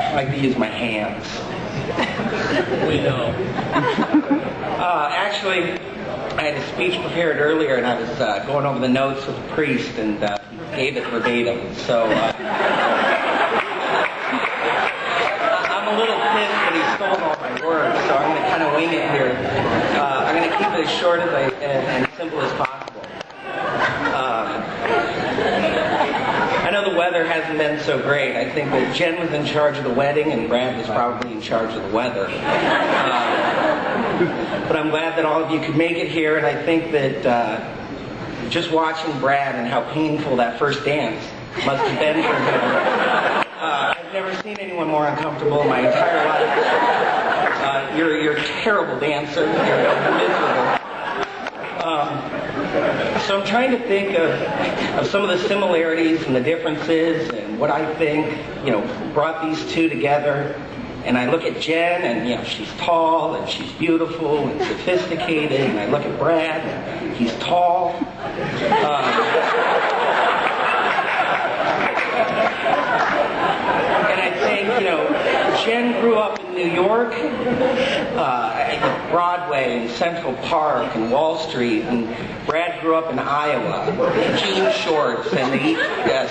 I like to use my hands. We know. Actually, I had a speech prepared earlier, and I was going over the notes with the priest, and he gave it verbatim. So I'm a little pissed that he stole all my words, so I'm going to kind of wing it here. I'm going to keep it as short and simple as possible. I know the weather hasn't been so great. I think that Jen was in charge of the wedding, and Brad was probably in charge of the weather. But I'm glad that all of you could make it here, and I think that just watching Brad and how painful that first dance must have been for him. I've never seen anyone more uncomfortable in my entire life. You're a terrible dancer. You're miserable. So I'm trying to think of some of the similarities and the differences and what I think, brought these two together. And I look at Jen, and she's tall and she's beautiful and sophisticated. And I look at Brad, and he's tall. And I think, Jen grew up in New York, Broadway and Central Park and Wall Street, and Brad grew up in Iowa, jean shorts, and they eat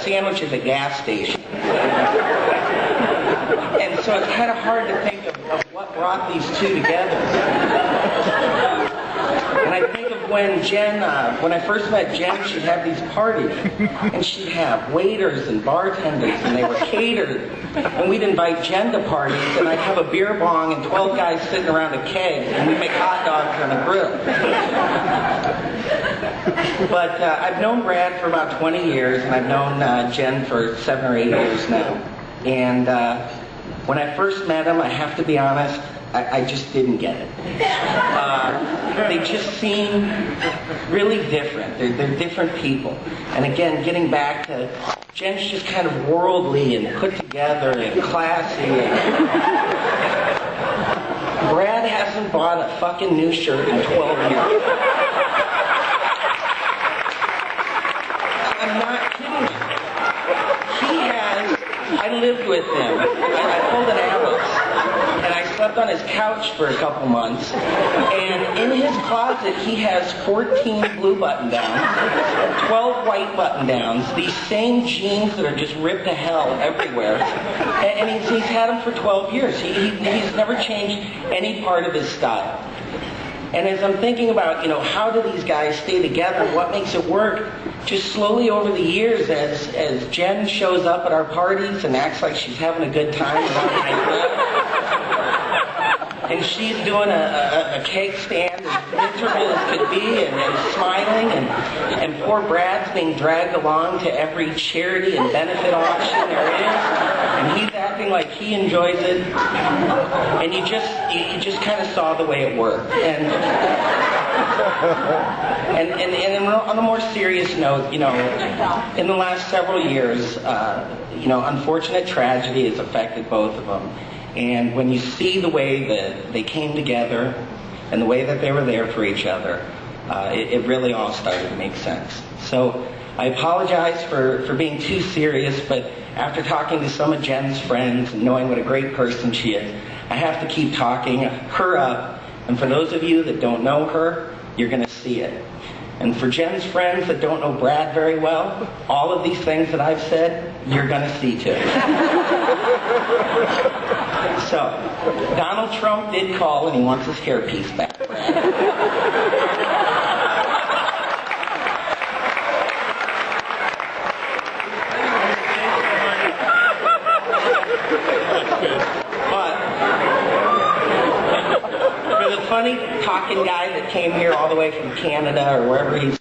sandwiches at gas stations. And so it's kind of hard to think of what brought these two together. And I think of when I first met Jen, she'd have these parties, and she'd have waiters and bartenders, and they were catered. And we'd invite Jen to parties, and I'd have a beer bong and 12 guys sitting around a keg, and we'd make hot dogs on a grill. But I've known Brad for about 20 years, and I've known Jen for 7 or 8 years now. And when I first met him, I have to be honest, I just didn't get it. They just seem really different. They're different people. And again, getting back to, Jen's just kind of worldly and put together and classy. Brad hasn't bought a fucking new shirt in 12 years. I'm not kidding. I lived with him. I pulled an Alice, and I slept on his couch for a couple months. And in his closet, he has 14 blue button-downs, 12 white button-downs, these same jeans that are just ripped to hell everywhere. And he's had them for 12 years. He's never changed any part of his style. And as I'm thinking about, how do these guys stay together? What makes it work? Just slowly over the years, as Jen shows up at our parties and acts like she's having a good time, and she's doing a cake stand as miserable as could be, and smiling, and poor Brad's being dragged along to every charity and benefit auction there is, and he's acting like he enjoys it, and you just kind of saw the way it worked. And on a more serious note, in the last several years, unfortunate tragedy has affected both of them. And when you see the way that they came together and the way that they were there for each other, it really all started to make sense. So I apologize for being too serious, but after talking to some of Jen's friends and knowing what a great person she is, I have to keep talking her up. And for those of you that don't know her, you're going to see it. And for Jen's friends that don't know Brad very well, all of these things that I've said, you're going to see too. So, Donald Trump did call and he wants his hairpiece back. Funny talking guy that came here all the way from Canada or wherever he's